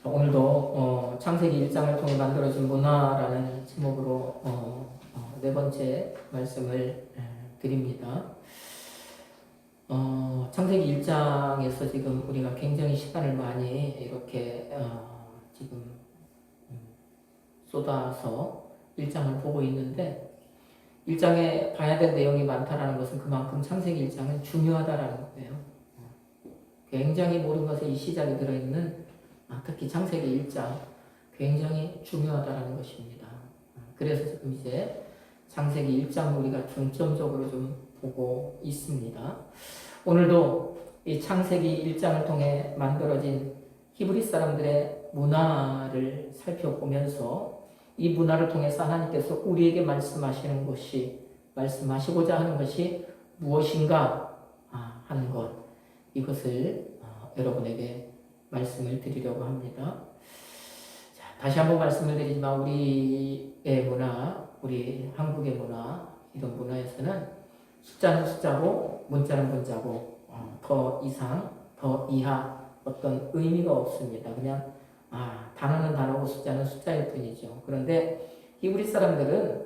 오늘도 창세기 1장을 통해 만들어진 문화라는 제목으로 네 번째 말씀을 드립니다. 창세기 1장에서 지금 우리가 굉장히 시간을 많이 이렇게 지금 쏟아서 1장을 보고 있는데 1장에 봐야 될 내용이 많다라는 것은 그만큼 창세기 1장은 중요하다라는 거예요. 굉장히 모든 것에 이 시작이 들어있는 특히 창세기 1장 굉장히 중요하다는 것입니다. 그래서 지금 이제 창세기 1장 우리가 중점적으로 좀 보고 있습니다. 오늘도 이 창세기 1장을 통해 만들어진 히브리 사람들의 문화를 살펴보면서 이 문화를 통해서 하나님께서 우리에게 말씀하시고자 하는 것이 무엇인가 하는 것, 이것을 여러분에게 말씀을 드리려고 합니다. 자, 다시 한번 말씀을 드리지만 우리의 문화, 우리 한국의 문화, 이런 문화에서는 숫자는 숫자고 문자는 문자고 더 이상, 더 이하 어떤 의미가 없습니다. 그냥 단어는 단어고 숫자는 숫자일 뿐이죠. 그런데 히브리 사람들은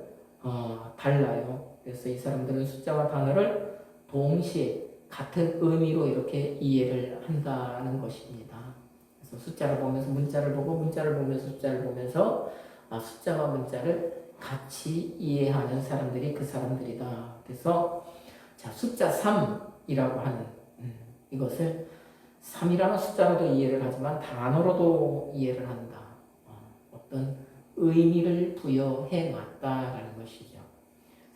달라요. 그래서 이 사람들은 숫자와 단어를 동시에 같은 의미로 이렇게 이해를 한다는 것입니다. 그래서 숫자를 보면서 문자를 보고 문자를 보면서 숫자를 보면서 숫자와 문자를 같이 이해하는 사람들이 그 사람들이다. 그래서 숫자 3이라고 하는 이것을 3이라는 숫자로도 이해를 하지만 단어로도 이해를 한다. 어떤 의미를 부여해 놨다라는 것이죠.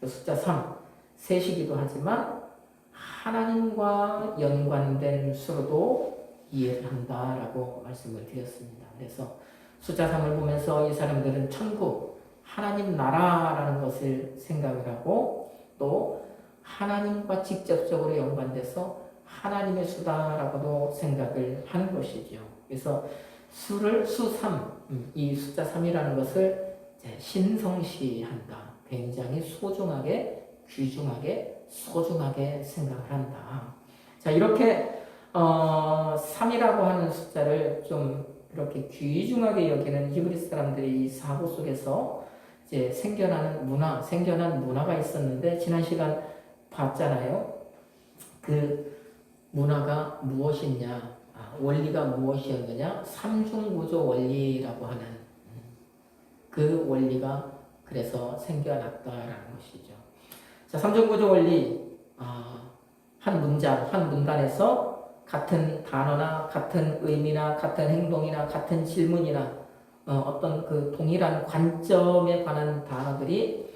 그래서 숫자 3, 셋이기도 하지만 하나님과 연관된 수로도 이해를 한다라고 말씀을 드렸습니다. 그래서 숫자 3을 보면서 이 사람들은 천국, 하나님 나라라는 것을 생각을 하고 또 하나님과 직접적으로 연관돼서 하나님의 수다라고도 생각을 하는 것이죠. 그래서 수 3, 이 숫자 3이라는 것을 신성시한다. 굉장히 소중하게, 귀중하게, 소중하게 생각을 한다. 자, 이렇게 3이라고 하는 숫자를 좀 이렇게 귀중하게 여기는 히브리 사람들의 이 사고 속에서 이제 생겨난 문화가 있었는데 지난 시간 봤잖아요. 그 문화가 무엇이냐, 원리가 무엇이었느냐, 삼중구조 원리라고 하는 그 원리가 그래서 생겨났다라는 것이죠. 자, 삼중구조 원리, 한 문장, 한 문단에서 같은 단어나 같은 의미나 같은 행동이나 같은 질문이나 어떤 그 동일한 관점에 관한 단어들이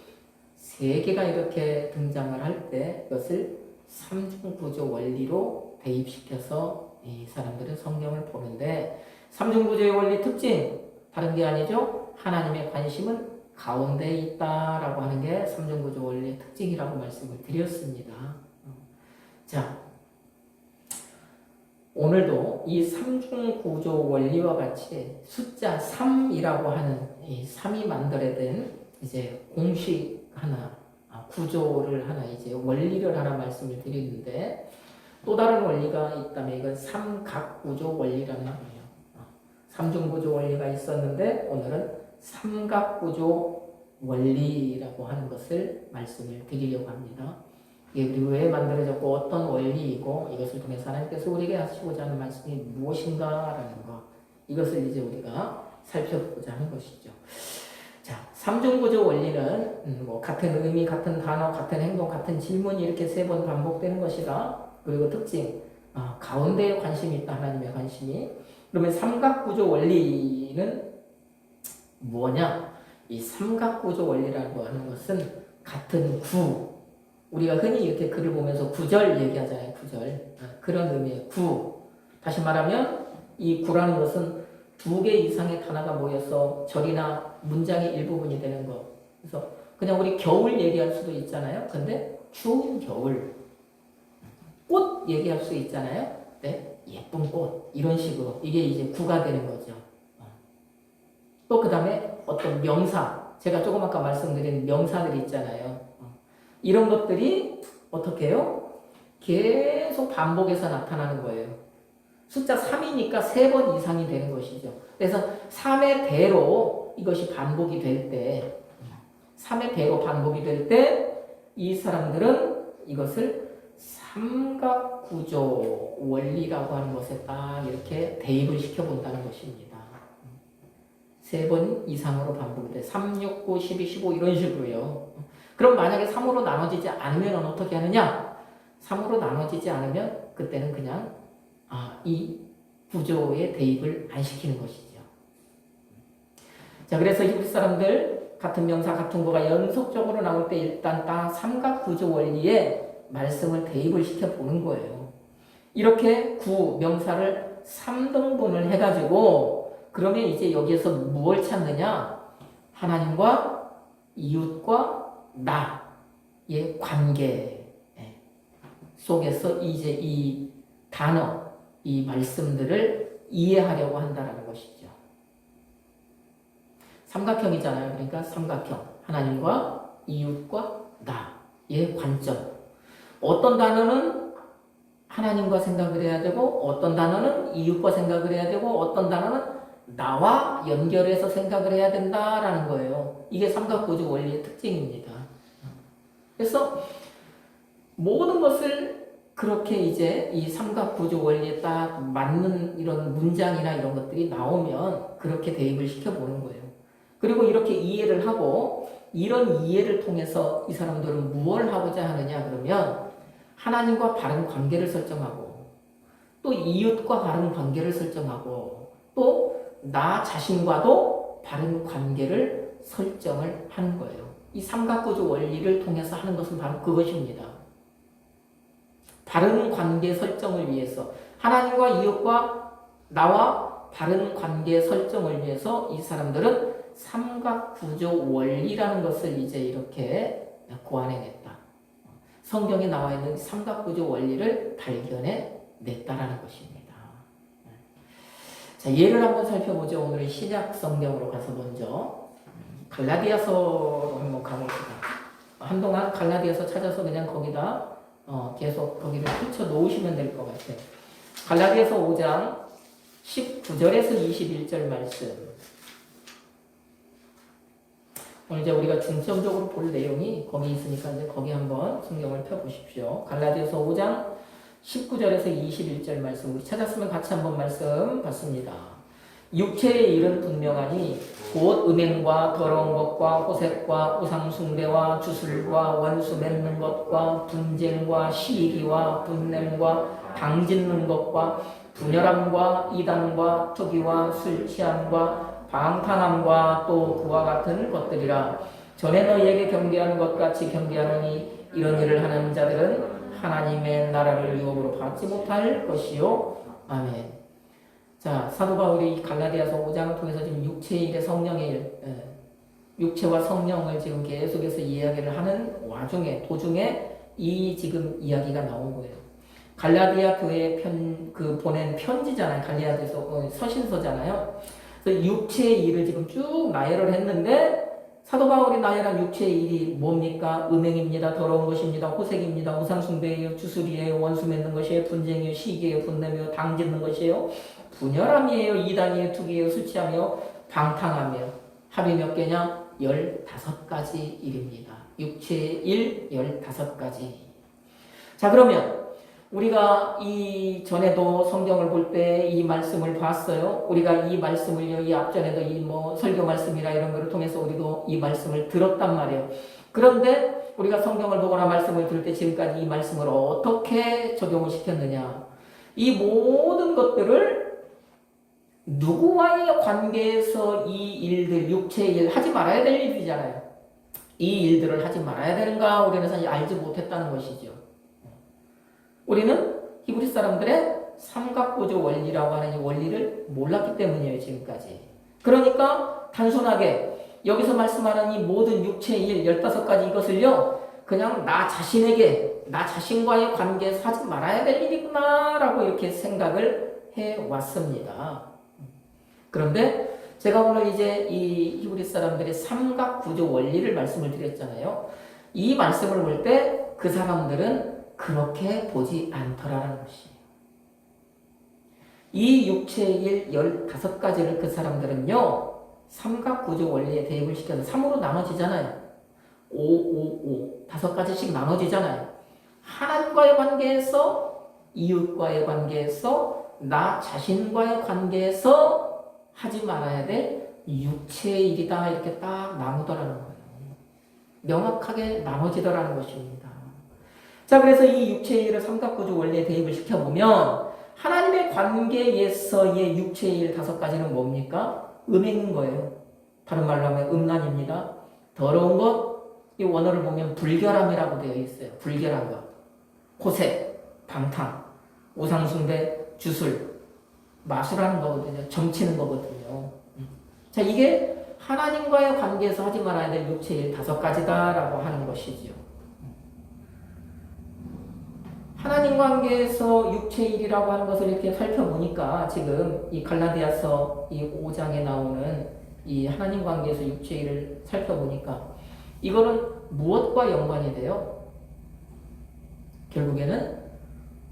세 개가 이렇게 등장을 할 때 그것을 삼중구조 원리로 대입시켜서 이 사람들은 성경을 보는데 삼중구조의 원리 특징 다른 게 아니죠. 하나님의 관심은 가운데에 있다라고 하는 게 삼중구조 원리의 특징이라고 말씀을 드렸습니다. 자, 오늘도 이 삼중구조 원리와 같이 숫자 3이라고 하는 이 3이 만들어낸 이제 공식 하나, 구조를 하나, 이제 원리를 하나 말씀을 드리는데 또 다른 원리가 있다면 이건 삼각구조 원리라는 거예요. 삼중구조 원리가 있었는데 오늘은 삼각구조 원리라고 하는 것을 말씀을 드리려고 합니다. 이게 그리고 왜 만들어졌고 어떤 원리이고 이것을 통해서 하나님께서 우리에게 하시고자 하는 말씀이 무엇인가라는 것, 이것을 이제 우리가 살펴보고자 하는 것이죠. 자, 삼중구조 원리는 같은 의미, 같은 단어, 같은 행동, 같은 질문이 이렇게 세 번 반복되는 것이다. 그리고 특징, 가운데에 관심이 있다. 하나님의 관심이. 그러면 삼각구조 원리는 뭐냐? 이 삼각구조 원리라고 하는 것은 같은 구, 우리가 흔히 이렇게 글을 보면서 구절 얘기하잖아요. 구절. 그런 의미의 구. 다시 말하면 이 구라는 것은 두 개 이상의 단어가 모여서 절이나 문장의 일부분이 되는 것. 그래서 그냥 우리 겨울 얘기할 수도 있잖아요. 근데 추운 겨울. 꽃 얘기할 수 있잖아요. 네? 예쁜 꽃. 이런 식으로. 이게 이제 구가 되는 거죠. 또 그 다음에 어떤 명사. 제가 조금 아까 말씀드린 명사들이 있잖아요. 이런 것들이 어떻게 해요? 계속 반복해서 나타나는 거예요. 숫자 3이니까 3번 이상이 되는 것이죠. 그래서 3의 배로 이것이 반복이 될 때, 3의 배로 반복이 될 때 이 사람들은 이것을 삼각구조 원리라고 하는 것에 딱 이렇게 대입을 시켜본다는 것입니다. 3번 이상으로 반복이 돼. 3, 6, 9, 12, 15 이런 식으로요. 그럼 만약에 3으로 나눠지지 않으면 어떻게 하느냐? 3으로 나눠지지 않으면 그때는 그냥 이 구조에 대입을 안 시키는 것이죠. 자, 그래서 히브리 사람들 같은 명사 같은 거가 연속적으로 나올 때 일단 딱 삼각구조 원리에 말씀을 대입을 시켜보는 거예요. 이렇게 명사를 3등분을 해가지고 그러면 이제 여기에서 무엇을 찾느냐? 하나님과 이웃과 나의 관계 속에서 이제 이 단어, 이 말씀들을 이해하려고 한다는 것이죠. 삼각형이잖아요. 그러니까 삼각형, 하나님과 이웃과 나의 관점. 어떤 단어는 하나님과 생각을 해야 되고 어떤 단어는 이웃과 생각을 해야 되고 어떤 단어는 나와 연결해서 생각을 해야 된다라는 거예요. 이게 삼각구조 원리의 특징입니다. 그래서 모든 것을 그렇게 이제 이 삼각구조 원리에 딱 맞는 이런 문장이나 이런 것들이 나오면 그렇게 대입을 시켜보는 거예요. 그리고 이렇게 이해를 하고 이런 이해를 통해서 이 사람들은 무엇을 하고자 하느냐 그러면 하나님과 바른 관계를 설정하고 또 이웃과 바른 관계를 설정하고 또 나 자신과도 바른 관계를 설정을 하는 거예요. 이 삼각구조 원리를 통해서 하는 것은 바로 그것입니다. 바른 관계 설정을 위해서 하나님과 이웃과 나와 바른 관계 설정을 위해서 이 사람들은 삼각구조 원리라는 것을 이제 이렇게 고안해냈다. 성경에 나와 있는 삼각구조 원리를 발견해냈다라는 것입니다. 자, 예를 한번 살펴보죠. 오늘은 신약 성경으로 가서 먼저 갈라디아서로 한번 가봅시다. 한동안 갈라디아서 찾아서 그냥 거기다 계속 거기를 펼쳐 놓으시면 될 것 같아요. 갈라디아서 5장 19절에서 21절 말씀. 오늘 이제 우리가 중점적으로 볼 내용이 거기 있으니까 이제 거기 한번 성경을 펴보십시오. 갈라디아서 5장 19절에서 21절 말씀 우리 찾았으면 같이 한번 말씀 봤습니다. 육체의 일은 분명하니 곧 음행과 더러운 것과 호색과 우상숭배와 주술과 원수 맺는 것과 분쟁과 시기와 분냄과 당짓는 것과 분열함과 이단과 투기와 술 취함과 방탕함과 또 그와 같은 것들이라. 전에 너희에게 경계하는 것 같이 경계하노니 이런 일을 하는 자들은 하나님의 나라를 유업으로 받지 못할 것이요. 아멘. 자, 사도 바울이 갈라디아서 5장을 통해서 지금 육체의 일에 성령의 일, 육체와 성령을 지금 계속해서 이야기를 하는 와중에 도중에 이 지금 이야기가 나온 거예요. 갈라디아 교회에 보낸 편지잖아요. 갈라디아서 서신서잖아요. 그래서 육체의 일을 지금 쭉 나열을 했는데 사도 바울이 나열한 육체의 일이 뭡니까? 음행입니다. 더러운 것입니다. 호색입니다. 우상숭배예요. 주술이에요. 원수 맺는 것이에요. 분쟁이에요. 시기예요. 분냄이에요. 당짓는 것이에요. 분열함이에요. 이단이에요. 투기예요. 수치함이에요. 방탕함이에요. 합이 몇 개냐? 15가지 일입니다. 육체의 일 15가지. 자, 그러면 우리가 이 전에도 성경을 볼 때 이 말씀을 봤어요. 우리가 이 말씀을요, 이 앞전에도 이 설교 말씀이나 이런 거를 통해서 우리도 이 말씀을 들었단 말이에요. 그런데 우리가 성경을 보거나 말씀을 들을 때 지금까지 이 말씀을 어떻게 적용을 시켰느냐. 이 모든 것들을 누구와의 관계에서 이 일들, 육체의 일 하지 말아야 될 일이잖아요. 이 일들을 하지 말아야 되는가 우리는 사실 알지 못했다는 것이죠. 우리는 히브리 사람들의 삼각구조 원리라고 하는 이 원리를 몰랐기 때문이에요, 지금까지. 그러니까 단순하게 여기서 말씀하는 이 모든 육체의 일 15가지 이것을요, 그냥 나 자신에게, 나 자신과의 관계에서 하지 말아야 될 일이구나 라고 이렇게 생각을 해왔습니다. 그런데 제가 오늘 이제 이 히브리 사람들의 삼각구조 원리를 말씀을 드렸잖아요. 이 말씀을 볼 때 그 사람들은 그렇게 보지 않더라는 것이에요. 이 육체의 일 15가지를 그 사람들은요, 삼각구조 원리에 대입을 시켜서 3으로 나눠지잖아요. 5, 5, 5. 5가지씩 나눠지잖아요. 하나님과의 관계에서, 이웃과의 관계에서, 나 자신과의 관계에서 하지 말아야 될 육체의 일이다. 이렇게 딱 나누더라는 거예요. 명확하게 나눠지더라는 것입니다. 자, 그래서 이 육체의 일을 삼각구조 원리에 대입을 시켜보면 하나님의 관계에서의 육체의 일 5가지는 뭡니까? 음행인 거예요. 다른 말로 하면 음란입니다. 더러운 것, 이 원어를 보면 불결함이라고 되어 있어요. 불결한 것. 호색, 방탕, 우상숭배, 주술, 마술하는 거거든요. 점치는 거거든요. 자, 이게 하나님과의 관계에서 하지 말아야 될 육체의 일 5가지다라고 하는 것이지요. 하나님 관계에서 육체의 일이라고 하는 것을 이렇게 살펴보니까 지금 이 갈라디아서 이 5장에 나오는 이 하나님 관계에서 육체의 일을 살펴보니까 이거는 무엇과 연관이 돼요? 결국에는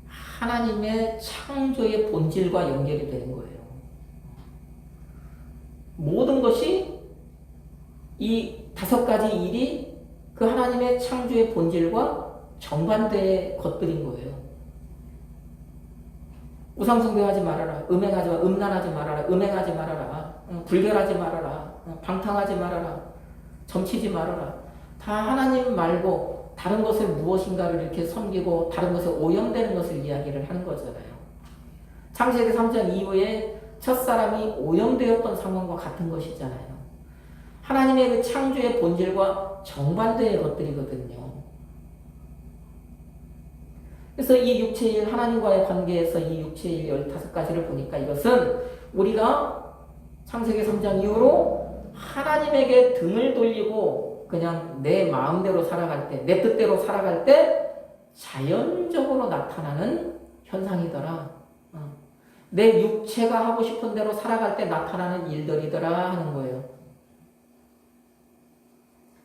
하나님의 창조의 본질과 연결이 되는 거예요. 모든 것이 이 5가지 일이 그 하나님의 창조의 본질과 정반대의 것들인 거예요. 우상숭배하지 말아라. 음행하지 말아라. 음란하지 말아라. 음행하지 말아라. 불결하지 말아라. 방탕하지 말아라. 점치지 말아라. 다 하나님 말고 다른 것을 무엇인가를 이렇게 섬기고 다른 것에 오염되는 것을 이야기를 하는 거잖아요. 창세기 3장 이후에 첫사람이 오염되었던 상황과 같은 것이잖아요. 하나님의 그 창조의 본질과 정반대의 것들이거든요. 그래서 이 육체의 일, 하나님과의 관계에서 이 육체의 일 15가지를 보니까 이것은 우리가 창세기 3장 이후로 하나님에게 등을 돌리고 그냥 내 마음대로 살아갈 때, 내 뜻대로 살아갈 때 자연적으로 나타나는 현상이더라. 내 육체가 하고 싶은 대로 살아갈 때 나타나는 일들이더라 하는 거예요.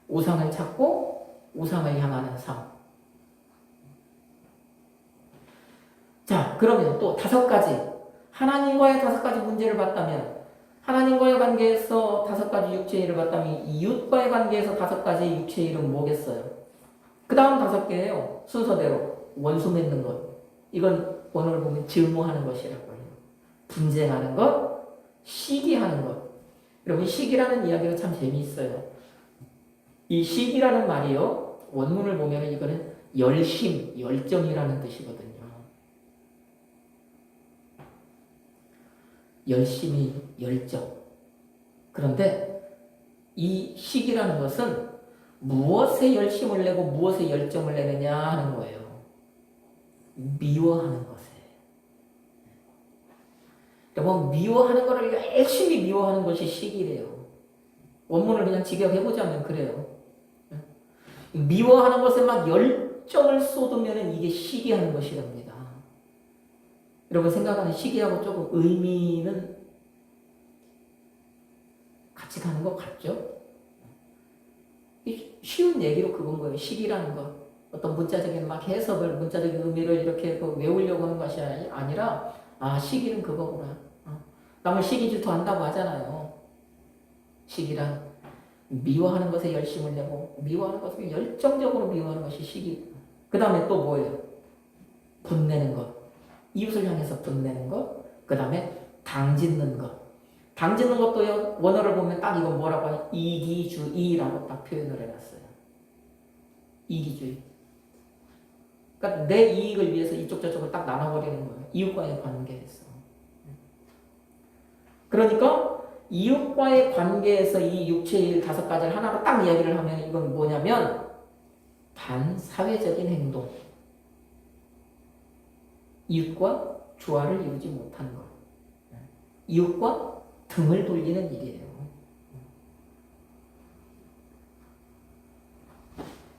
우상을 찾고 우상을 향하는 삶. 자, 그러면 또 5가지. 하나님과의 5가지 문제를 봤다면, 하나님과의 관계에서 5가지 육체의 일을 봤다면, 이웃과의 관계에서 5가지 육체의 일은 뭐겠어요? 그 다음 5개예요. 순서대로. 원수 맺는 것. 이건 원어를 보면 증오하는 것이라고 해요. 분쟁하는 것, 시기하는 것. 여러분, 시기라는 이야기가 참 재미있어요. 이 시기라는 말이요. 원문을 보면 이거는 열심, 열정이라는 뜻이거든요. 열심히, 열정. 그런데 이 시기라는 것은 무엇에 열심을 내고 무엇에 열정을 내느냐 하는 거예요. 미워하는 것에. 여러분, 미워하는 것을 열심히 미워하는 것이 시기래요. 원문을 그냥 직역해보자면 그래요. 미워하는 것에 막 열정을 쏟으면 이게 시기하는 것이랍니다. 여러분 생각하는 시기하고 조금 의미는 같이 가는 것 같죠? 쉬운 얘기로 그건 거예요. 시기라는 것. 어떤 문자적인 막 해석을, 문자적인 의미를 이렇게 외우려고 하는 것이 아니라, 아, 시기는 그거구나. 남을 시기 질투한다고 하잖아요. 시기란 미워하는 것에 열심을 내고, 미워하는 것을 열정적으로 미워하는 것이 시기. 그 다음에 또 뭐예요? 분내는 것. 이웃을 향해서 분내는 것, 그 다음에 당짓는 것. 당짓는 것도요, 원어를 보면 딱 이거 뭐라고 하냐, 이기주의라고 딱 표현을 해놨어요. 이기주의. 그러니까 내 이익을 위해서 이쪽 저쪽을 딱 나눠버리는 거예요. 이웃과의 관계에서. 그러니까 이웃과의 관계에서 이 육체의 5가지를 하나로 딱 이야기를 하면 이건 뭐냐면 반사회적인 행동. 이웃과 조화를 이루지 못하는 것. 이웃과 등을 돌리는 일이에요.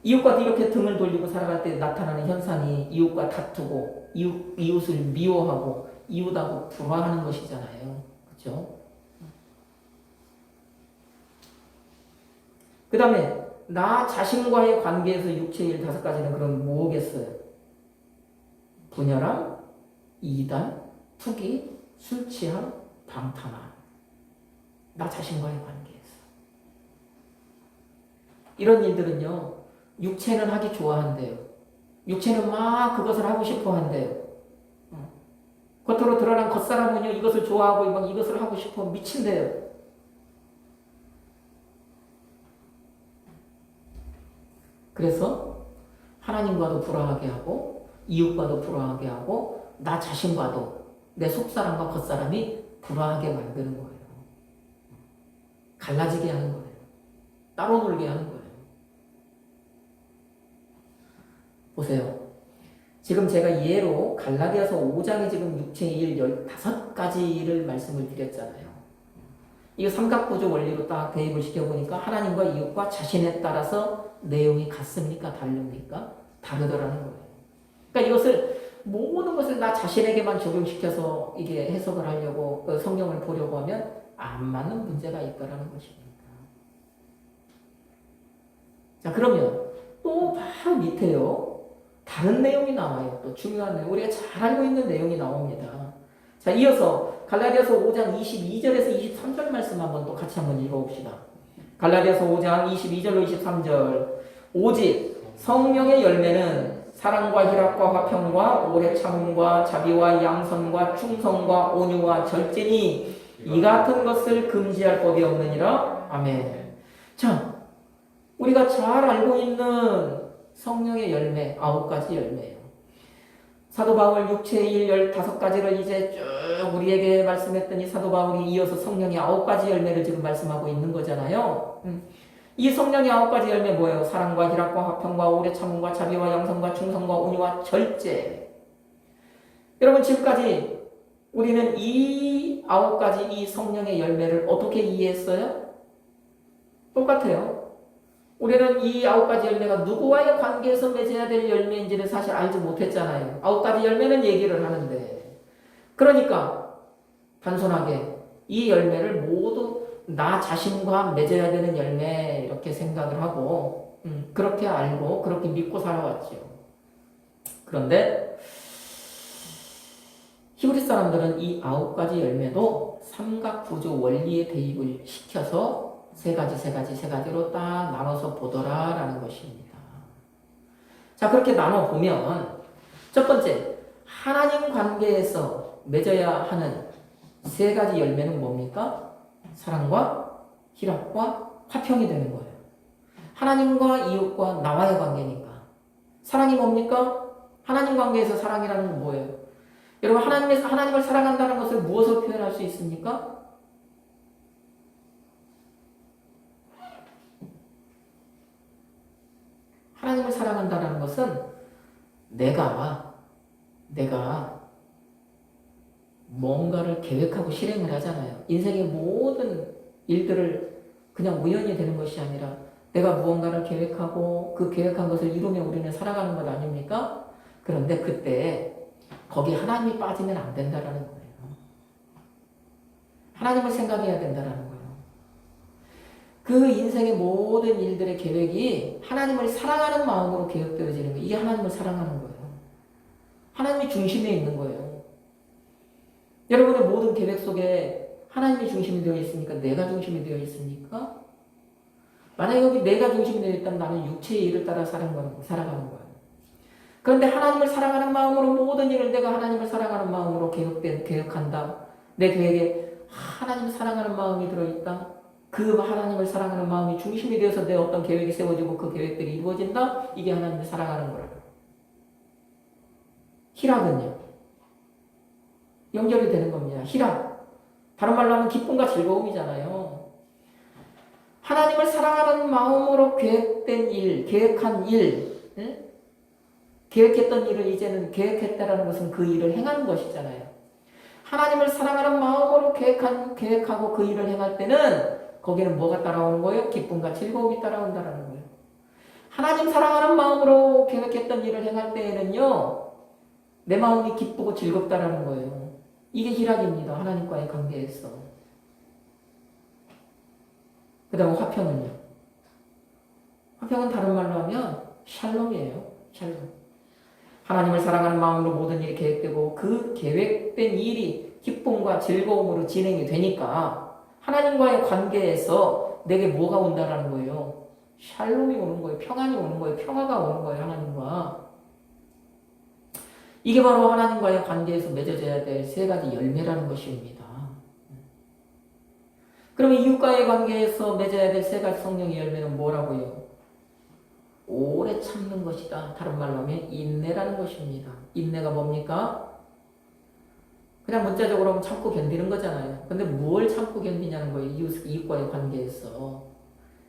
이웃과 이렇게 등을 돌리고 살아갈 때 나타나는 현상이 이웃과 다투고 이웃을 미워하고 이웃하고 불화하는 것이잖아요. 그렇죠? 그 다음에 나 자신과의 관계에서 육체의 일 5가지는 그럼 뭐겠어요? 분열함, 이단, 투기, 술 취함, 방탕함. 나 자신과의 관계에서. 이런 일들은요, 육체는 하기 좋아한대요. 육체는 막 그것을 하고 싶어 한대요. 겉으로 드러난 겉사람은요, 이것을 좋아하고 막 이것을 하고 싶어 미친대요. 그래서 하나님과도 불화하게 하고 이웃과도 불화하게 하고 나 자신과도 내 속사람과 겉사람이 불화하게 만드는 거예요. 갈라지게 하는 거예요. 따로 놀게 하는 거예요. 보세요. 지금 제가 예로 갈라디아서 5장에 지금 육체의 일 15가지를 말씀을 드렸잖아요. 이 삼각구조 원리로 딱 대입을 시켜보니까 하나님과 이웃과 자신에 따라서 내용이 같습니까? 다릅니까? 다르더라는 거예요. 그러니까 이것을 모든 것을 나 자신에게만 적용시켜서 이게 해석을 하려고 성경을 보려고 하면 안 맞는 문제가 있다라는 것입니다. 자, 그러면 또 바로 밑에요. 다른 내용이 나와요. 또 중요한 내용. 우리가 잘 알고 있는 내용이 나옵니다. 자, 이어서 갈라디아서 5장 22절에서 23절 말씀 한번 또 같이 한번 읽어봅시다. 갈라디아서 5장 22절로 23절. 오직 성령의 열매는 사랑과 희락과 화평과 오래 참음과 자비와 양선과 충성과 온유와 절제니 이 같은 것을 금지할 법이 없느니라. 아멘. 자, 우리가 잘 알고 있는 성령의 열매, 9가지 열매예요. 사도 바울 육체의 일 15가지를 이제 쭉 우리에게 말씀했더니 사도 바울이 이어서 성령의 9가지 열매를 지금 말씀하고 있는 거잖아요. 이 성령의 9가지 열매 뭐예요? 사랑과 희락과 화평과 오래 참음과 자비와 양선과 충성과 온유와 절제. 여러분 지금까지 우리는 이 9가지 이 성령의 열매를 어떻게 이해했어요? 똑같아요. 우리는 이 9가지 열매가 누구와의 관계에서 맺어야 될 열매인지는 사실 알지 못했잖아요. 9가지 열매는 얘기를 하는데. 그러니까 단순하게 이 열매를 모두 나 자신과 맺어야 되는 열매 이렇게 생각을 하고 그렇게 알고 그렇게 믿고 살아왔죠. 그런데 히브리 사람들은 이 9가지 열매도 삼각구조 원리에 대입을 시켜서 세 가지로 딱 나눠서 보더라라는 것입니다. 자, 그렇게 나눠보면 첫 번째, 하나님 관계에서 맺어야 하는 3가지 열매는 뭡니까? 사랑과 희락과 화평이 되는 거예요. 하나님과 이웃과 나와의 관계니까. 사랑이 뭡니까? 하나님 관계에서 사랑이라는 건 뭐예요? 여러분, 하나님을 사랑한다는 것을 무엇으로 표현할 수 있습니까? 하나님을 사랑한다는 것은 내가 뭔가를 계획하고 실행을 하잖아요. 인생의 모든 일들을 그냥 우연히 되는 것이 아니라 내가 무언가를 계획하고 그 계획한 것을 이루며 우리는 살아가는 것 아닙니까? 그런데 그때 거기에 하나님이 빠지면 안 된다는 거예요. 하나님을 생각해야 된다는 거예요. 그 인생의 모든 일들의 계획이 하나님을 사랑하는 마음으로 계획되어지는 거예요. 이게 하나님을 사랑하는 거예요. 하나님이 중심에 있는 거예요. 여러분의 모든 계획 속에 하나님이 중심이 되어 있습니까? 내가 중심이 되어 있습니까? 만약에 여기 내가 중심이 되어 있다면 나는 육체의 일을 따라 살아가는 거예요. 그런데 하나님을 사랑하는 마음으로 모든 일을 내가 하나님을 사랑하는 마음으로 계획한다. 내 계획에 하나님을 사랑하는 마음이 들어있다. 그 하나님을 사랑하는 마음이 중심이 되어서 내 어떤 계획이 세워지고 그 계획들이 이루어진다. 이게 하나님을 사랑하는 거라고. 희락은요. 연결이 되는 겁니다. 희락. 다른 말로 하면 기쁨과 즐거움이잖아요. 하나님을 사랑하는 마음으로 계획된 일, 계획한 일, 계획했던 일을 이제는 계획했다라는 것은 그 일을 행하는 것이잖아요. 하나님을 사랑하는 마음으로 계획하고 그 일을 행할 때는 거기는 뭐가 따라오는 거예요? 기쁨과 즐거움이 따라온다는 거예요. 하나님 사랑하는 마음으로 계획했던 일을 행할 때에는요, 내 마음이 기쁘고 즐겁다라는 거예요. 이게 희락입니다. 하나님과의 관계에서. 그 다음에 화평은요. 화평은 다른 말로 하면 샬롬이에요. 샬롬. 하나님을 사랑하는 마음으로 모든 일이 계획되고 그 계획된 일이 기쁨과 즐거움으로 진행이 되니까 하나님과의 관계에서 내게 뭐가 온다라는 거예요. 샬롬이 오는 거예요. 평안이 오는 거예요. 평화가 오는 거예요. 하나님과. 이게 바로 하나님과의 관계에서 맺어져야 될 세 가지 열매라는 것입니다. 그러면 이웃과의 관계에서 맺어야 될 세 가지 성령의 열매는 뭐라고요? 오래 참는 것이다. 다른 말로 하면 인내라는 것입니다. 인내가 뭡니까? 그냥 문자적으로 하면 참고 견디는 거잖아요. 근데 뭘 참고 견디냐는 거예요. 이웃과의 관계에서.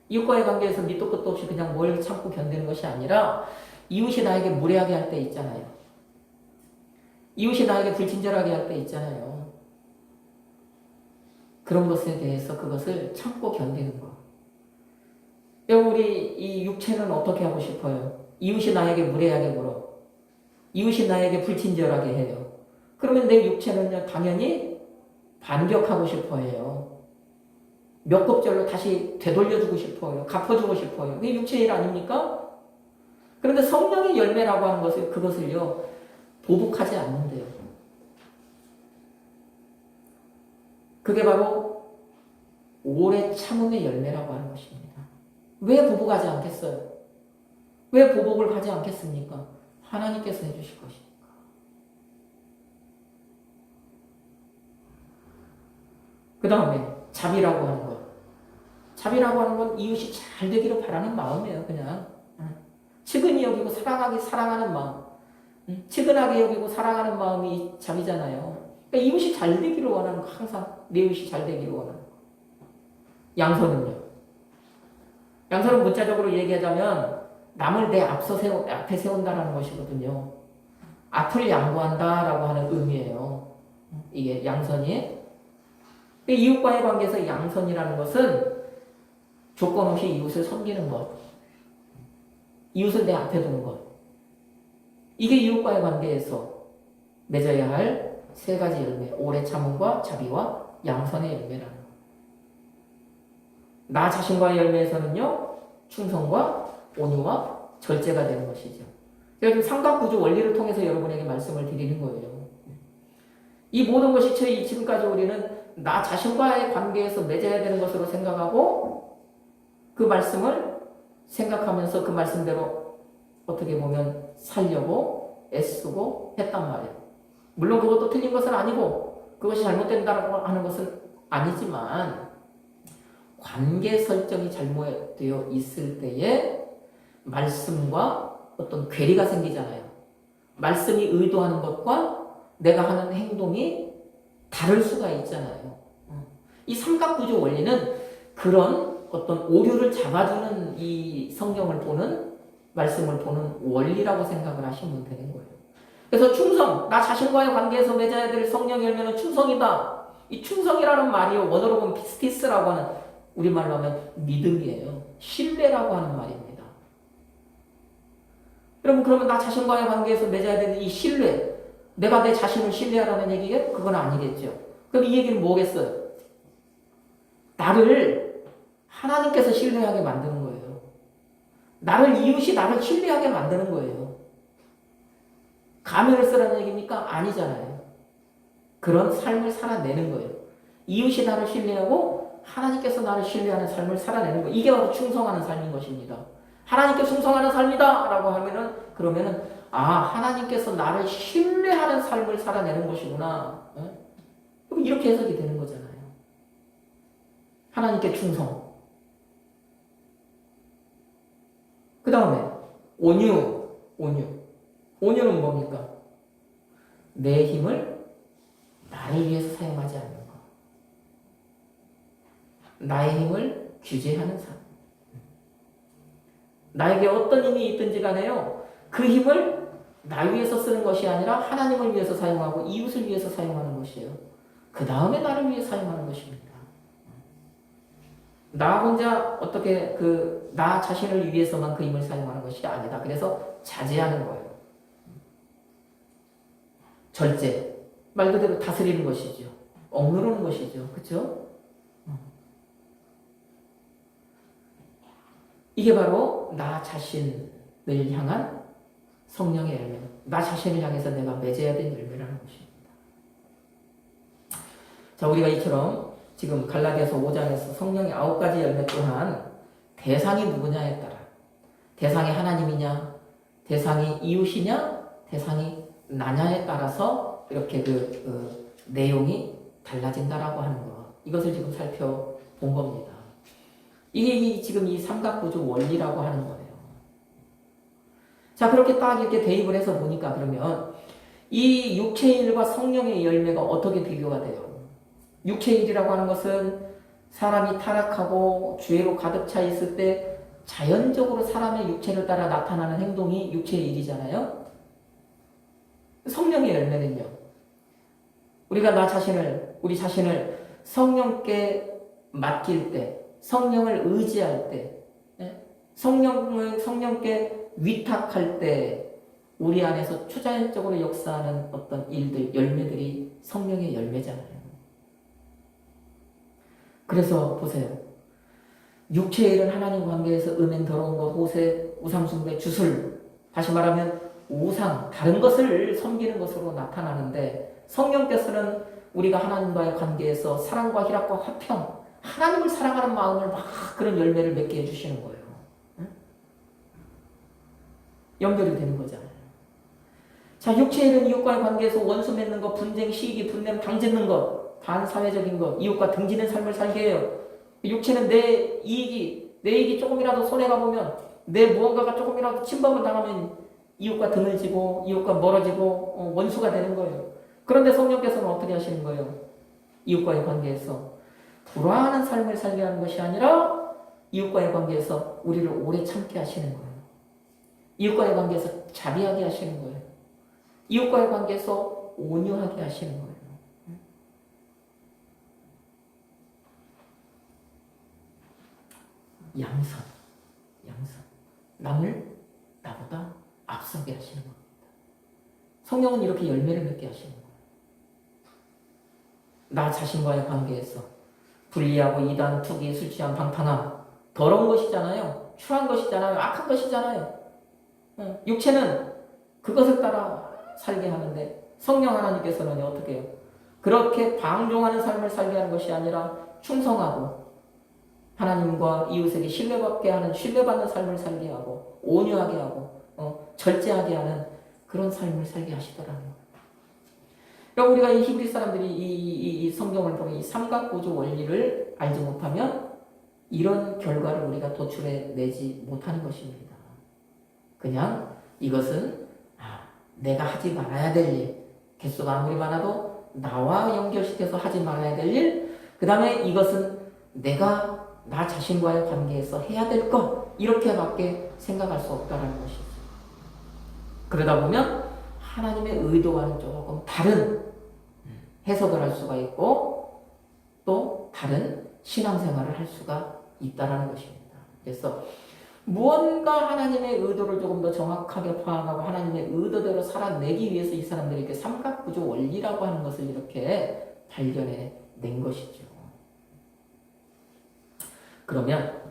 이웃과의 관계에서 밑도 끝도 없이 그냥 뭘 참고 견디는 것이 아니라 이웃이 나에게 무례하게 할 때 있잖아요. 이웃이 나에게 불친절하게 할 때 있잖아요. 그런 것에 대해서 그것을 참고 견디는 거. 우리 이 육체는 어떻게 하고 싶어요? 이웃이 나에게 무례하게 굴어. 이웃이 나에게 불친절하게 해요. 그러면 내 육체는요, 당연히 반격하고 싶어 해요. 몇 급절로 다시 되돌려주고 싶어요. 갚아주고 싶어요. 그게 육체의 일 아닙니까? 그런데 성령의 열매라고 하는 것을, 그것을요, 보복하지 않는데요. 그게 바로 오래 참음의 열매라고 하는 것입니다. 왜 보복하지 않겠어요? 왜 보복을 하지 않겠습니까? 하나님께서 해주실 것이니까. 그 다음에 자비라고 하는 것. 자비라고 하는 건 이웃이 잘 되기를 바라는 마음이에요. 그냥 측은히 여기고 사랑하는 마음. 측은하게 여기고 사랑하는 마음이 자비잖아요. 그러니까 이웃이 잘 되기를 원하는 거. 항상 내 이웃이 잘 되기를 원하는 거. 양선은요. 양선은 문자적으로 얘기하자면 남을 내 앞에 세운다는 것이거든요. 앞을 양보한다라고 하는 의미예요. 이게 양선이. 이웃과의 관계에서 양선이라는 것은 조건 없이 이웃을 섬기는 것. 이웃을 내 앞에 두는 것. 이게 이웃과의 관계에서 맺어야 할 세 가지 열매. 오래 참음과 자비와 양선의 열매라는 것. 나 자신과의 열매에서는요, 충성과 온유와 절제가 되는 것이죠. 제가 지금 삼각구조 원리를 통해서 여러분에게 말씀을 드리는 거예요. 이 모든 것이 지금까지 우리는 나 자신과의 관계에서 맺어야 되는 것으로 생각하고 그 말씀을 생각하면서 그 말씀대로 어떻게 보면 살려고 애쓰고 했단 말이에요. 물론 그것도 틀린 것은 아니고 그것이 잘못된다고 하는 것은 아니지만 관계 설정이 잘못되어 있을 때에 말씀과 어떤 괴리가 생기잖아요. 말씀이 의도하는 것과 내가 하는 행동이 다를 수가 있잖아요. 이 삼각구조 원리는 그런 어떤 오류를 잡아주는 이 성경을 보는, 말씀을 보는 원리라고 생각을 하시면 되는 거예요. 그래서 충성, 나 자신과의 관계에서 맺어야 될 성령 열매는 충성이다. 이 충성이라는 말이 원어로 보면 피스티스라고 하는, 우리말로 하면 믿음이에요. 신뢰라고 하는 말입니다. 여러분, 그러면 나 자신과의 관계에서 맺어야 되는 이 신뢰, 내가 내 자신을 신뢰하라는 얘기겠? 그건 아니겠죠. 그럼 이 얘기는 뭐겠어요? 나를 하나님께서 신뢰하게 만드는 거예요. 이웃이 나를 신뢰하게 만드는 거예요. 가면을 쓰라는 얘기입니까? 아니잖아요. 그런 삶을 살아내는 거예요. 이웃이 나를 신뢰하고 하나님께서 나를 신뢰하는 삶을 살아내는 거예요. 이게 바로 충성하는 삶인 것입니다. 하나님께 충성하는 삶이다 라고 하면은, 그러면은 하나님께서 나를 신뢰하는 삶을 살아내는 것이구나. 그럼 이렇게 해석이 되는 거잖아요. 하나님께 충성. 그 다음에 온유. 온유는 뭡니까? 내 힘을 나를 위해서 사용하지 않는 것. 나의 힘을 규제하는 삶. 나에게 어떤 힘이 있든지 간에요. 그 힘을 나 위해서 쓰는 것이 아니라 하나님을 위해서 사용하고 이웃을 위해서 사용하는 것이에요. 그 다음에 나를 위해 사용하는 것입니다. 나 혼자 어떻게 나 자신을 위해서만 그 힘을 사용하는 것이 아니다. 그래서 자제하는 거예요. 절제. 말 그대로 다스리는 것이죠. 억누르는 것이죠. 그렇죠? 이게 바로 나 자신을 향한 성령의 열매. 나 자신을 향해서 내가 맺어야 될 열매라는 것입니다. 자, 우리가 이처럼 지금 갈라디아서 5장에서 성령의 9가지 열매 또한 대상이 누구냐에 따라, 대상이 하나님이냐, 대상이 이웃이냐, 대상이 나냐에 따라서 이렇게 그 내용이 달라진다라고 하는 거. 이것을 지금 살펴본 겁니다. 이게 지금 이 삼각구조 원리라고 하는 거예요. 자, 그렇게 딱 이렇게 대입을 해서 보니까 그러면 이 육체의 일과 성령의 열매가 어떻게 비교가 돼요? 육체의 일이라고 하는 것은 사람이 타락하고 죄로 가득 차 있을 때 자연적으로 사람의 육체를 따라 나타나는 행동이 육체의 일이잖아요. 성령의 열매는요. 우리가 우리 자신을 성령께 맡길 때, 성령을 의지할 때, 성령께 위탁할 때 우리 안에서 초자연적으로 역사하는 어떤 일들, 열매들이 성령의 열매잖아요. 그래서 보세요. 육체의 일은 하나님 관계에서 음행, 더러운 것, 호세, 우상숭배, 주술, 다시 말하면 우상, 다른 것을 섬기는 것으로 나타나는데, 성령께서는 우리가 하나님과의 관계에서 사랑과 희락과 화평, 하나님을 사랑하는 마음을 막 그런 열매를 맺게 해주시는 거예요. 응? 연결이 되는 거잖아요. 자, 육체의 일은 이웃과의 관계에서 원수 맺는 것, 분쟁, 시기, 분냄, 당짓는 것, 반사회적인 것, 이웃과 등지는 삶을 살게 해요. 육체는 내 이익이 조금이라도 손해가 보면, 내 무언가가 조금이라도 침범을 당하면 이웃과 등을 지고, 이웃과 멀어지고, 원수가 되는 거예요. 그런데 성령께서는 어떻게 하시는 거예요? 이웃과의 관계에서 불화하는 삶을 살게 하는 것이 아니라 이웃과의 관계에서 우리를 오래 참게 하시는 거예요. 이웃과의 관계에서 자비하게 하시는 거예요. 이웃과의 관계에서 온유하게 하시는 거예요. 양선. 남을 나보다 앞서게 하시는 겁니다. 성령은 이렇게 열매를 맺게 하시는 거예요. 나 자신과의 관계에서 불리하고 이단, 투기, 술 취한, 방탕함, 더러운 것이잖아요. 추한 것이잖아요. 악한 것이잖아요. 육체는 그것을 따라 살게 하는데 성령 하나님께서는 어떻게 해요? 그렇게 방종하는 삶을 살게 하는 것이 아니라 충성하고 하나님과 이웃에게 신뢰받는 삶을 살게 하고 온유하게 하고 절제하게 하는 그런 삶을 살게 하시더라는 거예요. 그러니까 우리가 이 히브리 사람들이 이 성경을 보면 이 삼각구조 원리를 알지 못하면 이런 결과를 우리가 도출해내지 못하는 것입니다. 그냥 이것은 내가 하지 말아야 될 일, 개수가 아무리 많아도 나와 연결시켜서 하지 말아야 될 일, 그 다음에 이것은 내가 나 자신과의 관계에서 해야 될 것, 이렇게밖에 생각할 수 없다는 것이죠. 그러다 보면 하나님의 의도와는 조금 다른 해석을 할 수가 있고 또 다른 신앙생활을 할 수가 있다는 것입니다. 그래서 무언가 하나님의 의도를 조금 더 정확하게 파악하고 하나님의 의도대로 살아내기 위해서 이 사람들이 이렇게 삼각구조 원리라고 하는 것을 이렇게 발견해 낸 것이죠. 그러면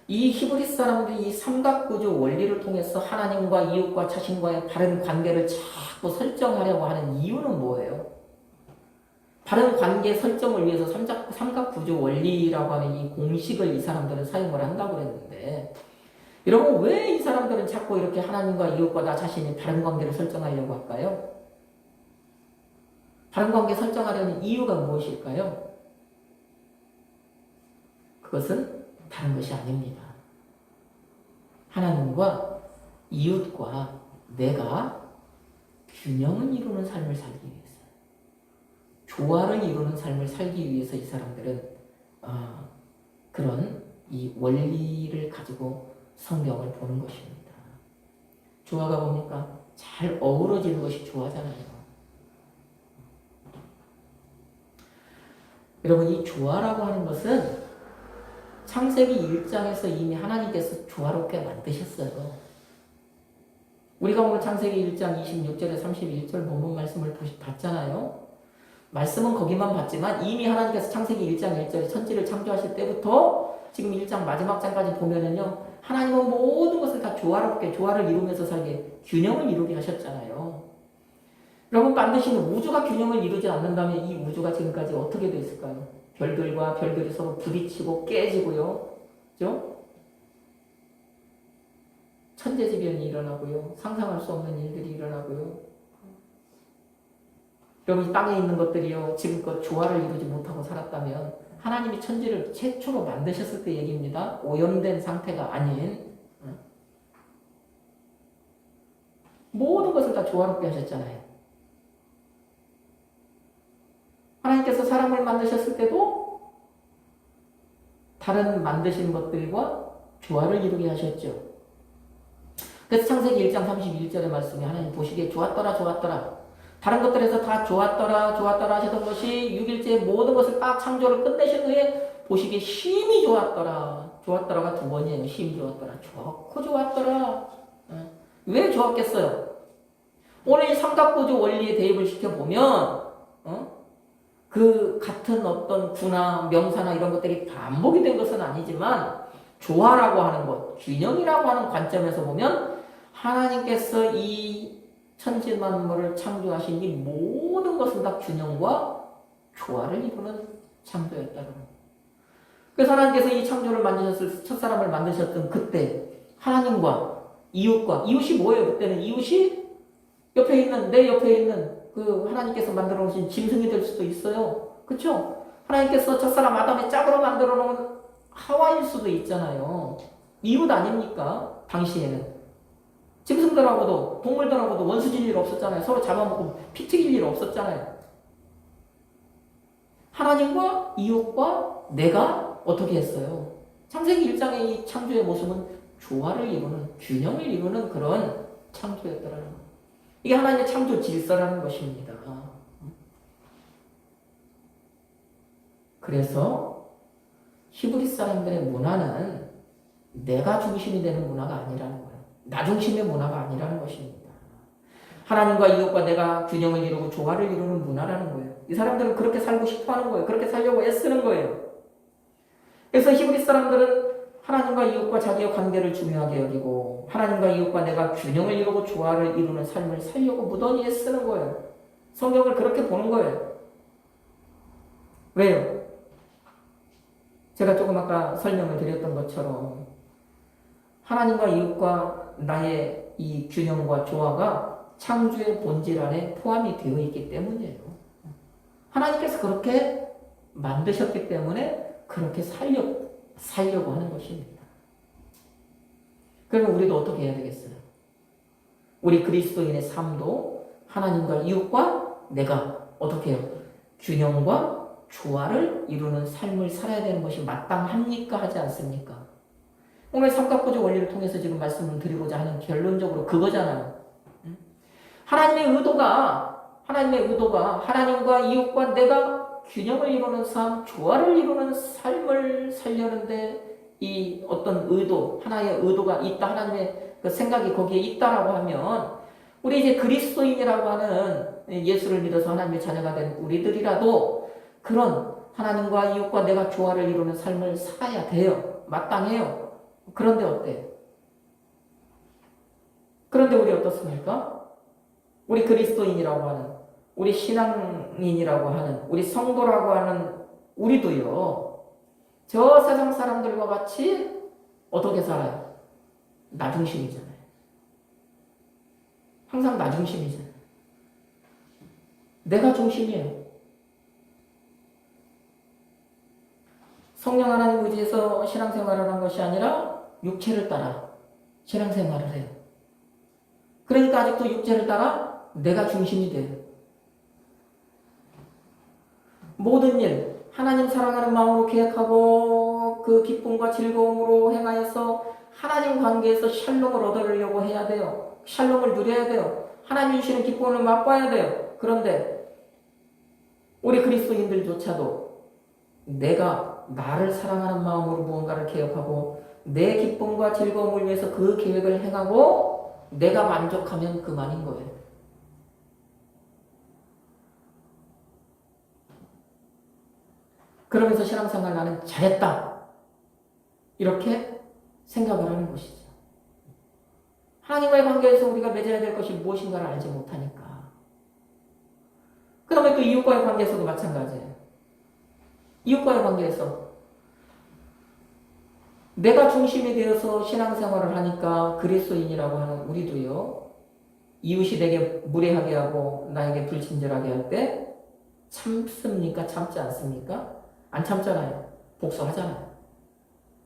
이 히브리 사람들이 이 삼각구조 원리를 통해서 하나님과 이웃과 자신과의 바른 관계를 자꾸 설정하려고 하는 이유는 뭐예요? 바른 관계 설정을 위해서 삼각구조 원리라고 하는 이 공식을 이 사람들은 사용을 한다고 그랬는데, 여러분 왜 이 사람들은 자꾸 이렇게 하나님과 이웃과 나 자신이 바른 관계를 설정하려고 할까요? 바른 관계 설정하려는 이유가 무엇일까요? 그것은 다른 것이 아닙니다. 하나님과 이웃과 내가 균형을 이루는 삶을 살기 위해서, 조화를 이루는 삶을 살기 위해서 이 사람들은 그런 이 원리를 가지고 성경을 보는 것입니다. 조화가 뭡니까? 잘 어우러지는 것이 조화잖아요. 여러분, 이 조화라고 하는 것은 창세기 1장에서 이미 하나님께서 조화롭게 만드셨어요. 우리가 오늘 창세기 1장 26절에 31절 본문 말씀을 봤잖아요. 말씀은 거기만 봤지만 이미 하나님께서 창세기 1장 1절에 천지를 창조하실 때부터 지금 1장 마지막 장까지 보면은요, 하나님은 모든 것을 다 조화롭게 조화를 이루면서 살게 균형을 이루게 하셨잖아요. 여러분 반드시 우주가 균형을 이루지 않는다면 이 우주가 지금까지 어떻게 됐을까요? 별들과 별들이 서로 부딪히고 깨지고요. 그죠? 천재지변이 일어나고요. 상상할 수 없는 일들이 일어나고요. 여러분 이 땅에 있는 것들이요. 지금껏 조화를 이루지 못하고 살았다면 하나님이 천지를 최초로 만드셨을 때 얘기입니다. 오염된 상태가 아닌 모든 것을 다 조화롭게 하셨잖아요. 하나님께서 사람을 만드셨을 때도 다른 만드신 것들과 조화를 이루게 하셨죠. 그래서 창세기 1장 31절의 말씀에 하나님 보시기에 좋았더라 좋았더라. 다른 것들에서 다 좋았더라 좋았더라 하셨던 것이 6일째 모든 것을 딱 창조를 끝내신 후에 보시기에 심히 좋았더라. 좋았더라가 두 번이에요. 심히 좋았더라. 좋고 좋았더라. 왜 좋았겠어요? 오늘 이 삼각구조 원리에 대입을 시켜보면 그 같은 어떤 구나 명사나 이런 것들이 반복이 된 것은 아니지만 조화라고 하는 것, 균형이라고 하는 관점에서 보면 하나님께서 이 천지 만물을 창조하신 이 모든 것은 다 균형과 조화를 이루는 창조였다는 거예요. 그래서 하나님께서 이 창조를 만드셨을 첫사람을 만드셨던 그때 하나님과 이웃과 이웃이 뭐예요? 그때는 이웃이 옆에 있는 내 옆에 있는 그 하나님께서 만들어 놓으신 짐승이 될 수도 있어요. 그렇죠? 하나님께서 첫사람 아담의 짝으로 만들어 놓은 하와일 수도 있잖아요. 이웃 아닙니까? 당시에는. 짐승들하고도 동물들하고도 원수질 일 없었잖아요. 서로 잡아먹고 피 튀길 일 없었잖아요. 하나님과 이웃과 내가 어떻게 했어요? 창세기 1장의 이 창조의 모습은 조화를 이루는, 균형을 이루는 그런 창조였더라는 거예요. 이게 하나님의 창조 질서라는 것입니다. 그래서 히브리 사람들의 문화는 내가 중심이 되는 문화가 아니라는 거예요. 나 중심의 문화가 아니라는 것입니다. 하나님과 이웃과 내가 균형을 이루고 조화를 이루는 문화라는 거예요. 이 사람들은 그렇게 살고 싶어 하는 거예요. 그렇게 살려고 애쓰는 거예요. 그래서 히브리 사람들은 하나님과 이웃과 자기의 관계를 중요하게 여기고 하나님과 이웃과 내가 균형을 이루고 조화를 이루는 삶을 살려고 무던히 애쓰는 거예요. 성경을 그렇게 보는 거예요. 왜요? 제가 조금 아까 설명을 드렸던 것처럼 하나님과 이웃과 나의 이 균형과 조화가 창조의 본질 안에 포함이 되어 있기 때문이에요. 하나님께서 그렇게 만드셨기 때문에 그렇게 살려고 하는 것입니다. 그러면 우리도 어떻게 해야 되겠어요? 우리 그리스도인의 삶도 하나님과 이웃과 내가 어떻게 해요? 균형과 조화를 이루는 삶을 살아야 되는 것이 마땅합니까? 하지 않습니까? 오늘 삼각구조 원리를 통해서 지금 말씀을 드리고자 하는 결론적으로 그거잖아요. 하나님의 의도가 하나님과 이웃과 내가 균형을 이루는 삶, 조화를 이루는 삶을 살려는데 이 어떤 의도, 하나의 의도가 있다, 하나님의 그 생각이 거기에 있다라고 하면 우리 이제 그리스도인이라고 하는 예수를 믿어서 하나님의 자녀가 된 우리들이라도 그런 하나님과 이웃과 내가 조화를 이루는 삶을 살아야 돼요. 마땅해요. 그런데 어때요? 그런데 우리 어떻습니까? 우리 그리스도인이라고 하는, 우리 신앙인이라고 하는, 우리 성도라고 하는 우리도요, 저 세상 사람들과 같이 어떻게 살아요? 나 중심이잖아요. 항상 나 중심이잖아요. 내가 중심이에요. 성령 하나님 의지해서 신앙생활을 한 것이 아니라 육체를 따라 신앙생활을 해요. 그러니까 아직도 육체를 따라 내가 중심이 돼요. 모든 일, 하나님 사랑하는 마음으로 계획하고 그 기쁨과 즐거움으로 행하여서 하나님 관계에서 샬롬을 얻으려고 해야 돼요. 샬롬을 누려야 돼요. 하나님 주시는 기쁨을 맛봐야 돼요. 그런데 우리 그리스도인들조차도 내가 나를 사랑하는 마음으로 무언가를 계획하고 내 기쁨과 즐거움을 위해서 그 계획을 행하고 내가 만족하면 그만인 거예요. 그러면서 신앙생활 나는 잘했다. 이렇게 생각을 하는 것이죠. 하나님과의 관계에서 우리가 맺어야 될 것이 무엇인가를 알지 못하니까 또 이웃과의 관계에서도 마찬가지예요. 이웃과의 관계에서 내가 중심이 되어서 신앙생활을 하니까 그리스도인이라고 하는 우리도요. 이웃이 내게 무례하게 하고 나에게 불친절하게 할 때 참습니까? 참지 않습니까? 안 참잖아요. 복수하잖아요.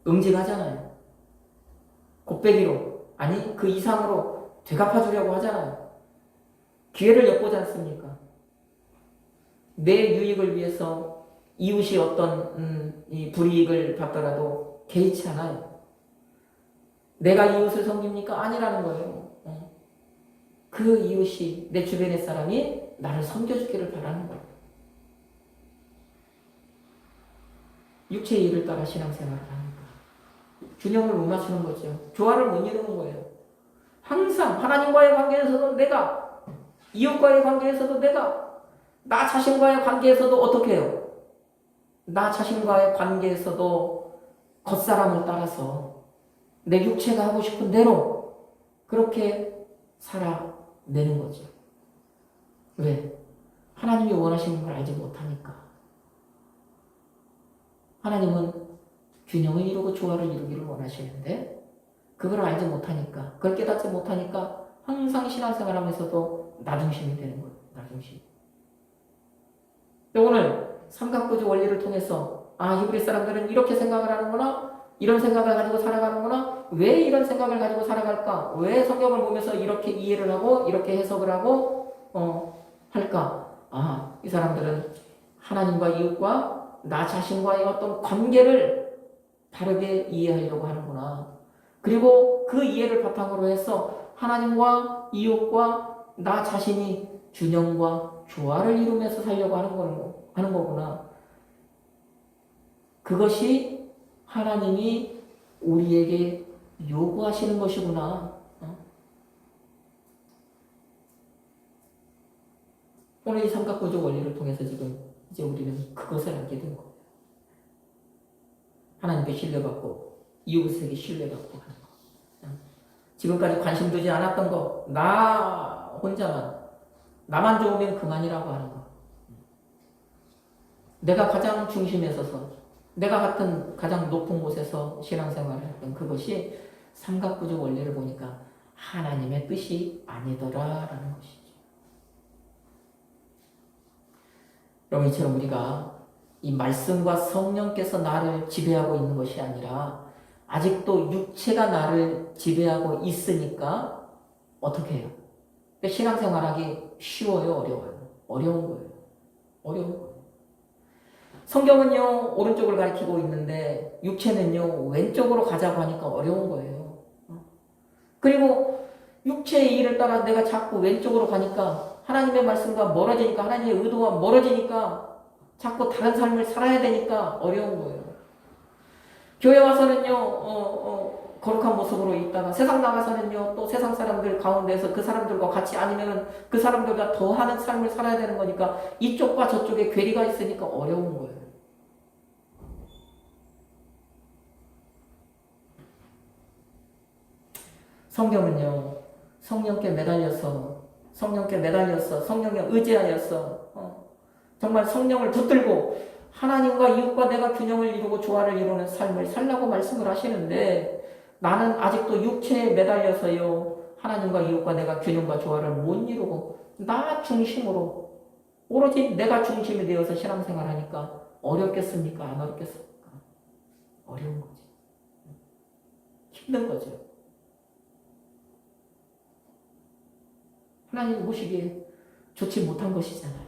응징하잖아요. 곱빼기로 아니 그 이상으로 되갚아주려고 하잖아요. 기회를 엿보지 않습니까? 내 유익을 위해서 이웃이 어떤 이 불이익을 받더라도 개의치 않아요. 내가 이웃을 섬깁니까? 아니라는 거예요. 그 이웃이 내 주변의 사람이 나를 섬겨주기를 바라는 거예요. 육체의 일을 따라 신앙생활을 하니까 균형을 못 맞추는 거죠. 조화를 못 이루는 거예요. 항상 하나님과의 관계에서도 내가, 이웃과의 관계에서도 내가, 나 자신과의 관계에서도 어떻게 해요? 나 자신과의 관계에서도 겉사람을 따라서 내 육체가 하고 싶은 대로 그렇게 살아내는 거죠. 왜? 하나님이 원하시는 걸 알지 못하니까. 하나님은 균형을 이루고 조화를 이루기를 원하시는데 그걸 알지 못하니까, 그걸 깨닫지 못하니까 항상 신앙생활 하면서도 나 중심이 되는 거예요. 나 중심. 오늘 삼각구조 원리를 통해서 히브리 사람들은 이렇게 생각을 하는구나, 이런 생각을 가지고 살아가는구나, 왜 이런 생각을 가지고 살아갈까, 왜 성경을 보면서 이렇게 이해를 하고 이렇게 해석을 하고 할까. 이 사람들은 하나님과 이웃과 나 자신과의 어떤 관계를 다르게 이해하려고 하는구나. 그리고 그 이해를 바탕으로 해서 하나님과 이웃과 나 자신이 균형과 조화를 이루면서 살려고 하는 거구나. 그것이 하나님이 우리에게 요구하시는 것이구나. 오늘 이 삼각구조 원리를 통해서 지금 이제 우리는 그것을 알게 된 거예요. 하나님께 신뢰받고 이웃에게 신뢰받고 하는 거. 지금까지 관심 두지 않았던 거, 나 혼자만, 나만 좋으면 그만이라고 하는 거. 내가 가장 중심에 서서, 내가 같은 가장 높은 곳에서 신앙생활을 했던 그것이 삼각구조 원리를 보니까 하나님의 뜻이 아니더라라는 것이죠. 여러분, 이처럼 우리가 이 말씀과 성령께서 나를 지배하고 있는 것이 아니라 아직도 육체가 나를 지배하고 있으니까 어떻게 해요? 신앙생활하기 쉬워요? 어려워요? 어려운 거예요. 어려운 거예요. 성경은요, 오른쪽을 가리키고 있는데 육체는요, 왼쪽으로 가자고 하니까 어려운 거예요. 그리고 육체의 일을 따라 내가 자꾸 왼쪽으로 가니까 하나님의 말씀과 멀어지니까, 하나님의 의도와 멀어지니까 자꾸 다른 삶을 살아야 되니까 어려운 거예요. 교회 와서는요, 거룩한 모습으로 있다가 세상 나가서는요, 또 세상 사람들 가운데서 그 사람들과 같이 아니면 그 사람들보다 더 하는 삶을 살아야 되는 거니까 이쪽과 저쪽에 괴리가 있으니까 어려운 거예요. 성경은요, 성령께 매달려서 성령에 의지하여서 정말 성령을 붙들고 하나님과 이웃과 내가 균형을 이루고 조화를 이루는 삶을 살라고 말씀을 하시는데 나는 아직도 육체에 매달려서요, 하나님과 이웃과 내가 균형과 조화를 못 이루고 나 중심으로 오로지 내가 중심이 되어서 신앙생활 하니까 어렵겠습니까? 안 어렵겠습니까? 어려운 거죠. 힘든 거죠. 하나님 보시기에 좋지 못한 것이잖아요.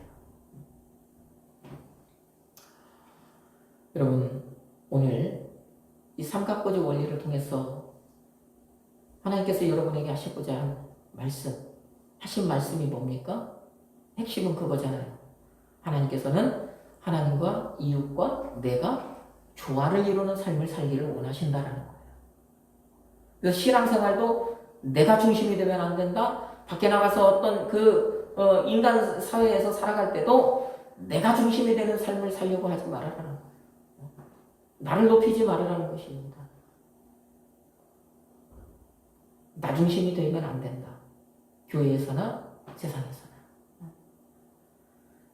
여러분, 오늘 이 삼각구조 원리를 통해서 하나님께서 여러분에게 하시고자 한 하신 말씀이 뭡니까? 핵심은 그거잖아요. 하나님께서는 하나님과 이웃과 내가 조화를 이루는 삶을 살기를 원하신다라는 거예요. 그래서 신앙생활도 내가 중심이 되면 안 된다. 밖에 나가서 어떤 인간 사회에서 살아갈 때도 내가 중심이 되는 삶을 살려고 하지 말아라는 거예요. 나를 높이지 말아라는 것입니다. 나 중심이 되면 안 된다. 교회에서나 세상에서나.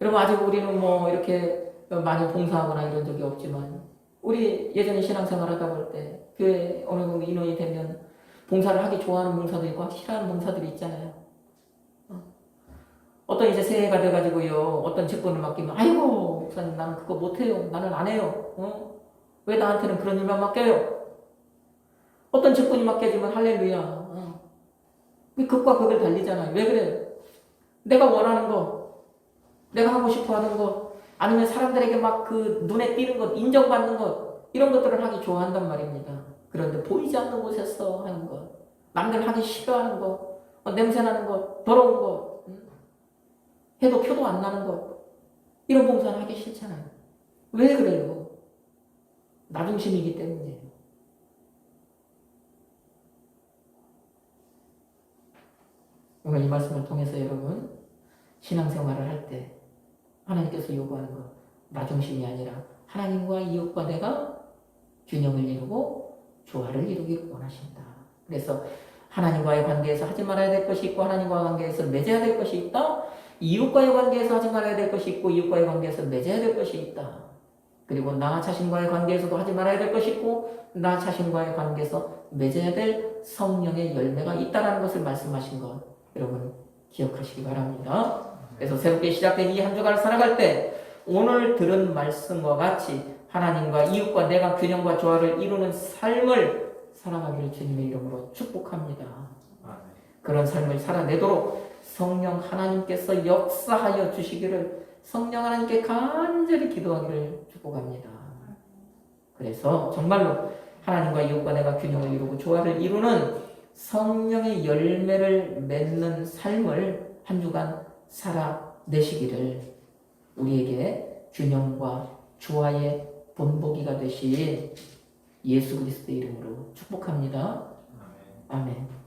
여러분 아직 우리는 뭐 이렇게 많이 봉사하거나 이런 적이 없지만 우리 예전에 신앙생활 하다 볼 때 교회 어느 정도 인원이 되면 봉사를 하기 좋아하는 봉사들이 있고 싫어하는 봉사들이 있잖아요. 어떤 이제 새해가 돼가지고요 어떤 직분을 맡기면 아이고 목사님 나는 그거 못해요. 나는 안 해요. 왜 나한테는 그런 일만 맡겨요? 어떤 직분이 맡겨지면 할렐루야. 극과 극을 달리잖아요. 왜 그래요? 내가 원하는 거, 내가 하고 싶어 하는 거, 아니면 사람들에게 막 그 눈에 띄는 것, 인정받는 것, 이런 것들을 하기 좋아한단 말입니다. 그런데 보이지 않는 곳에서 하는 것, 남들 하기 싫어하는 것, 냄새나는 것, 더러운 것, 해도 표도 안 나는 것, 이런 봉사는 하기 싫잖아요. 왜 그래요? 나 중심이기 때문이에요. 오늘 이 말씀을 통해서 여러분 신앙생활을 할 때 하나님께서 요구하는 것, 나 중심이 아니라 하나님과 이웃과 내가 균형을 이루고 조화를 이루기를 원하신다. 그래서 하나님과의 관계에서 하지 말아야 될 것이 있고 하나님과의 관계에서 맺어야 될 것이 있다. 이웃과의 관계에서 하지 말아야 될 것이 있고 이웃과의 관계에서 맺어야 될 것이 있다. 그리고 나 자신과의 관계에서도 하지 말아야 될 것이 있고 나 자신과의 관계에서 맺어야 될 성령의 열매가 있다는 것을 말씀하신 것 여러분 기억하시기 바랍니다. 그래서 새롭게 시작된 이 한 주간을 살아갈 때 오늘 들은 말씀과 같이 하나님과 이웃과 내가 균형과 조화를 이루는 삶을 살아가기를 주님의 이름으로 축복합니다. 그런 삶을 살아내도록 성령 하나님께서 역사하여 주시기를 성령 하나님께 간절히 기도하기를 축복합니다. 그래서 정말로 하나님과 이웃과 내가 균형을 이루고 조화를 이루는 성령의 열매를 맺는 삶을 한 주간 살아내시기를 우리에게 균형과 조화의 본보기가 되신 예수 그리스도의 이름으로 축복합니다. 아멘.